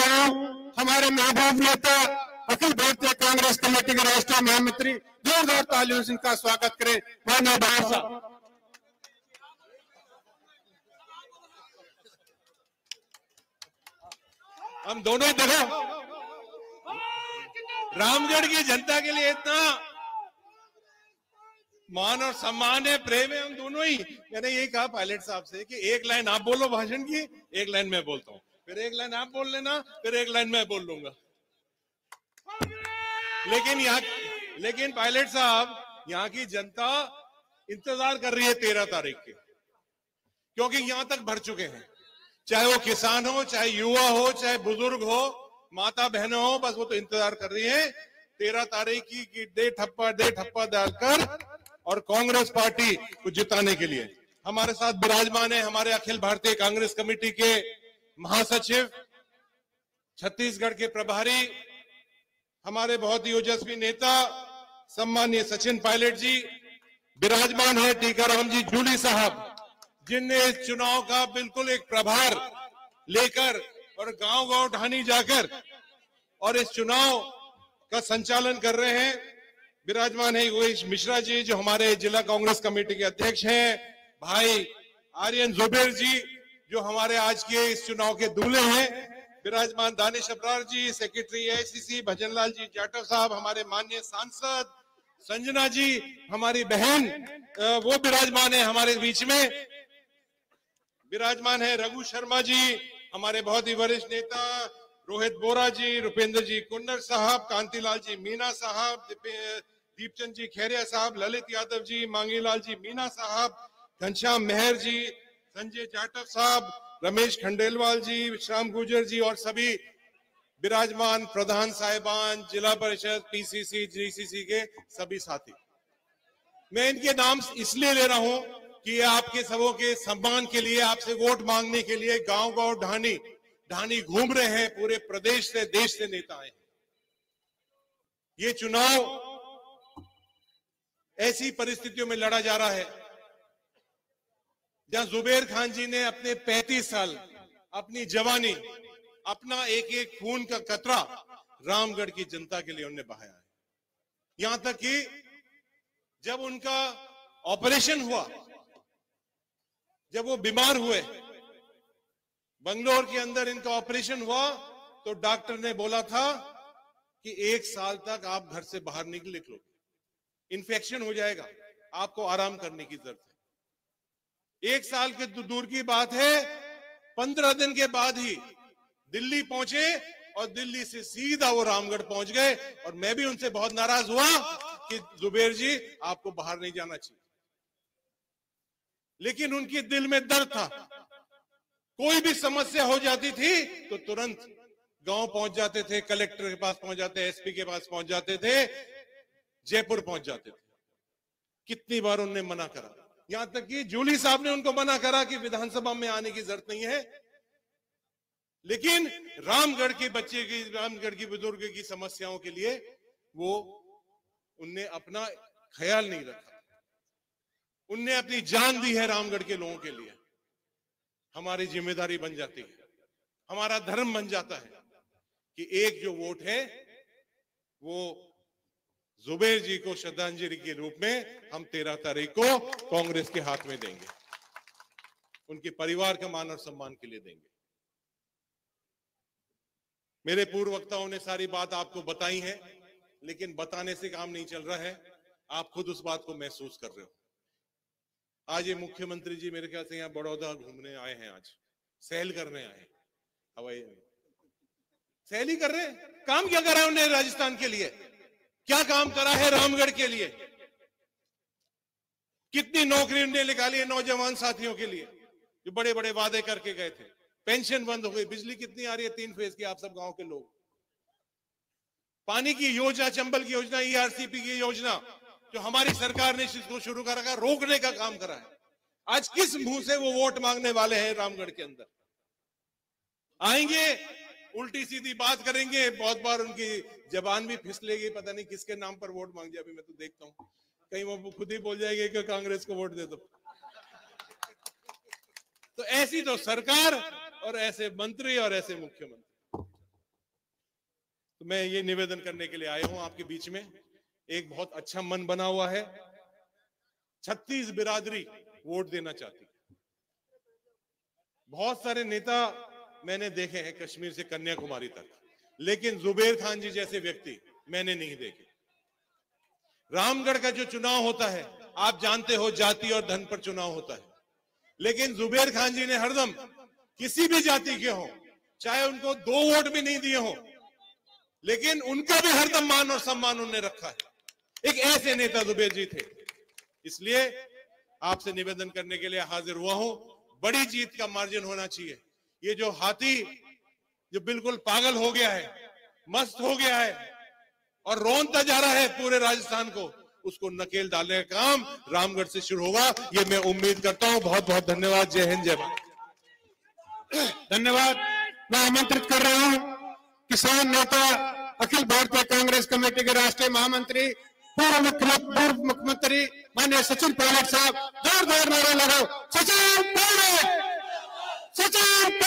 रहा हूं हमारे महबूब नेता अखिल भारतीय कांग्रेस कमेटी के राष्ट्रीय महामंत्री, जोरदार तालियों से इनका स्वागत करें। माननीय बाबा साहब, हम दोनों देखो, रामगढ़ की जनता के लिए इतना मान और सम्मान है, प्रेम है, हम दोनों ही। मैंने यही कहा पायलट साहब से कि एक लाइन आप बोलो भाषण की, एक लाइन मैं बोलता हूँ, फिर एक लाइन आप बोल लेना, फिर एक लाइन मैं बोल लूंगा। लेकिन पायलट साहब, यहाँ की जनता इंतजार कर रही है 13 तारीख के, क्योंकि यहां तक भर चुके हैं, चाहे वो किसान हो, चाहे युवा हो, चाहे बुजुर्ग हो, माता बहनों हो, बस वो तो इंतजार कर रही है 13 तारीख की दे ठप्पा डालकर और कांग्रेस पार्टी को जिताने के लिए। हमारे साथ विराजमान है हमारे अखिल भारतीय कांग्रेस कमेटी के महासचिव, छत्तीसगढ़ के प्रभारी, हमारे बहुत ही ओजस्वी नेता सम्मानीय सचिन पायलट जी, विराजमान है टीकाराम जी जूली साहब, जिनने इस चुनाव का बिल्कुल एक प्रभार लेकर और गांव-गांव ढानी जाकर और इस चुनाव का संचालन कर रहे हैं। विराजमान है योगेश मिश्रा जी, जो हमारे जिला कांग्रेस कमेटी के अध्यक्ष हैं, भाई आर्यन जुबेर जी, जो हमारे आज के इस चुनाव के दूल्हे हैं, विराजमान दानिश अब्रार जी, सेक्रेटरी एआईसीसी भजनलाल जी जाटव साहब, हमारे माननीय सांसद संजना जी, हमारी बहन वो विराजमान है हमारे बीच में, विराजमान है रघु शर्मा जी, हमारे बहुत ही वरिष्ठ नेता रोहित बोरा जी, रुपेंद्र जी कुन्नर साहब, कांतिलाल जी मीना साहब, दीपचंद जी खैरिया साहब, ललित यादव जी, मांगीलाल जी मीना साहब, घनश्याम मेहर जी, संजय जाटव साहब, रमेश खंडेलवाल जी, श्याम गुर्जर जी और सभी विराजमान प्रधान साहिबान, जिला परिषद, पीसीसी, जीसीसी के सभी साथी। मैं इनके नाम इसलिए ले रहा हूं कि ये आपके सबों के सम्मान के लिए, आपसे वोट मांगने के लिए गांव-गांव ढानी घूम रहे हैं, पूरे प्रदेश से, देश से नेता आए। ये चुनाव ऐसी परिस्थितियों में लड़ा जा रहा है जहां जुबेर खान जी ने अपने 35 साल, अपनी जवानी, अपना एक एक खून का कतरा रामगढ़ की जनता के लिए उन्होंने बहाया है। यहां तक कि जब उनका ऑपरेशन हुआ, जब वो बीमार हुए, बंगलोर के अंदर इनका ऑपरेशन हुआ, तो डॉक्टर ने बोला था कि 1 साल तक आप घर से बाहर नहीं निकलोगे, इन्फेक्शन हो जाएगा, आपको आराम करने की जरूरत है। 1 साल के दूर की बात है, 15 दिन के बाद ही दिल्ली पहुंचे और दिल्ली से सीधा वो रामगढ़ पहुंच गए। और मैं भी उनसे बहुत नाराज हुआ कि जुबेर जी आपको बाहर नहीं जाना चाहिए, लेकिन उनके दिल में दर्द था। कोई भी समस्या हो जाती थी तो तुरंत गांव पहुंच जाते थे, कलेक्टर के पास पहुंच जाते, एसपी के पास पहुंच जाते थे, जयपुर पहुंच जाते थे। कितनी बार उन्होंने मना करा, यहां तक कि जूली साहब ने उनको मना करा कि विधानसभा में आने की जरूरत नहीं है, लेकिन रामगढ़ के बच्चे की, रामगढ़ की बुजुर्ग की समस्याओं के लिए वो उनने अपना ख्याल नहीं रखा। उनने अपनी जान दी है रामगढ़ के लोगों के लिए। हमारी जिम्मेदारी बन जाती है, हमारा धर्म बन जाता है कि एक जो वोट है वो जुबेर जी को श्रद्धांजलि के रूप में हम 13 तारीख को कांग्रेस के हाथ में देंगे, उनके परिवार के मान और सम्मान के लिए देंगे। मेरे पूर्व वक्ताओं ने सारी बात आपको बताई है, लेकिन बताने से काम नहीं चल रहा है, आप खुद उस बात को महसूस कर रहे हो। आज ये मुख्यमंत्री जी मेरे ख्याल से यहाँ बड़ौदा घूमने आए हैं, आज सैल करने आए हैं, हवाई सैल ही कर रहे हैं। काम क्या करा है उन्होंने राजस्थान के लिए, क्या काम करा है रामगढ़ के लिए, कितनी नौकरी उन्होंने निकाली है नौजवान साथियों के लिए जो बड़े बड़े वादे करके गए थे। पेंशन बंद हो गई, बिजली कितनी आ रही है 3 फेज की, आप सब गांव के लोग। पानी की योजना, चंबल की योजना, ईआरसीपी की योजना जो हमारी सरकार ने इसको शुरू करा, रोकने का काम करा है। आज किस मुंह से वो वोट मांगने वाले हैं रामगढ़ के अंदर? आएंगे, उल्टी सीधी बात करेंगे, बहुत बार उनकी जबान भी फिसलेगी, पता नहीं किसके नाम पर वोट मांग जाए। अभी मैं तो देखता हूं कहीं वो खुद ही बोल जाएंगे कि कांग्रेस को वोट दे दो। तो ऐसी तो सरकार और ऐसे मंत्री और ऐसे मुख्यमंत्री। मैं ये निवेदन करने के लिए आया हूं आपके बीच में। एक बहुत अच्छा मन बना हुआ है, 36 बिरादरी वोट देना चाहती है। बहुत सारे नेता मैंने देखे हैं कश्मीर से कन्याकुमारी तक, लेकिन जुबेर खान जी जैसे व्यक्ति मैंने नहीं देखे। रामगढ़ का जो चुनाव होता है आप जानते हो, जाति और धन पर चुनाव होता है, लेकिन जुबेर खान जी ने हरदम किसी भी जाति के हो, चाहे उनको 2 वोट भी नहीं दिए हो, लेकिन उनका भी हरदम मान और सम्मान उन्होंने रखा है। एक ऐसे नेता जुबेर जी थे। इसलिए आपसे निवेदन करने के लिए हाजिर हुआ हूं, बड़ी जीत का मार्जिन होना चाहिए। ये जो हाथी जो बिल्कुल पागल हो गया है, मस्त हो गया है और रौंदता जा रहा है पूरे राजस्थान को, उसको नकेल डालने का काम रामगढ़ से शुरू होगा, ये मैं उम्मीद करता हूं। बहुत बहुत धन्यवाद। जय हिंद, जय भारत। धन्यवाद। मैं आमंत्रित कर रहा हूं किसान नेता, अखिल भारतीय कांग्रेस कमेटी के राष्ट्रीय महामंत्री, पूर्व मुख्यमंत्री माननीय सचिन पायलट साहब। जोरदार नारा लगाओ, सचिन पायलट, सचिन